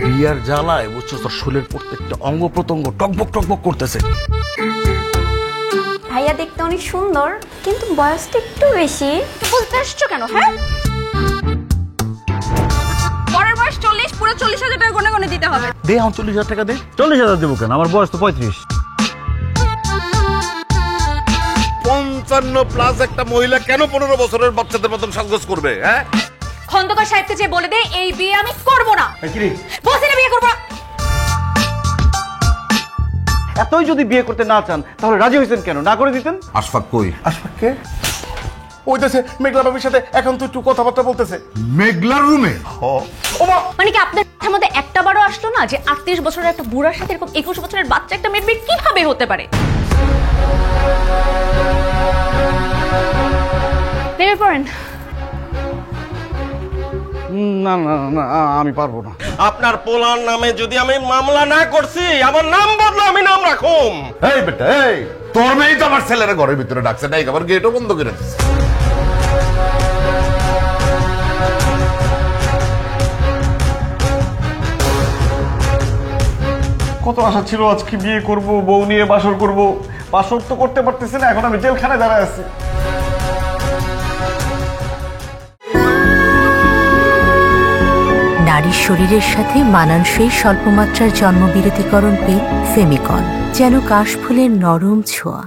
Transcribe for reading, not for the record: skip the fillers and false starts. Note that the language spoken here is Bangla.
বিয়ার জ্বালায় বুঝছো তোর শরীরের প্রত্যেকটা অঙ্গ প্রত্যঙ্গ টকবক টকবক করতেছে। ভাইয়া দেখতে অনেক সুন্দর, কিন্তু বয়সটা একটু বেশি। বলতে আসছো কেন? হ্যাঁ, পরের বয়স 40, পুরো 40,000 টাকা গনে গনে দিতে হবে। দে আমার 40,000 টাকা দে। 40,000 দেবো কেন? আমার বয়স তো 35। 55+ একটা মহিলা কেন 15 বছরের বাচ্চাদের মতন সাজগোজ করবে? হ্যাঁ, খন্দকার সাহেবকে যে বলে দে এই বিয়ে আমি করব না। বলছি না বিয়ে করব না। এতই যদি বিয়ে করতে না চান তাহলে রাজি হয়েছেন কেন? না করে দিতেন। আশফাক কই? আশফাক কে? ওইতেছে মেঘলা বাবির সাথে এখন তো একটু কথাবার্তা বলতেছে। মেঘলার রুমে? মানে কি আপনার মাথার মধ্যে একটা বারও আসলো না যে 38 বছরের একটা বুড়ার সাথে এরকম 21 বছরের বাচ্চা একটা মেয়ের বিয়ে কিভাবে হতে পারে? নেমে পড়েন। না না না, আমি পারবো না। আপনার পোলার নামে যদি আমি মামলা না করছি, আমার নাম বদলে আমি নাম রাখুম। এই বেটা, এই তোর মেয়েই তো আমার ছেলের ঘরের ভিতরে ডাকছে, নাই আবার গেটও বন্ধ করে দিচ্ছে। কত আশা ছিল আজকে বিয়ে করব, বউ নিয়ে বাসর করব। বাসর তো করতে পারতেছি না, এখন আমি জেলখানায় দাঁড়ায় আছি। নারীর শরীরের সাথে মানানসই স্বল্পমাত্রার জন্মবিরতিকরণ পিল ফেমিকন, যেন কাশফুলের নরম ছোঁয়া।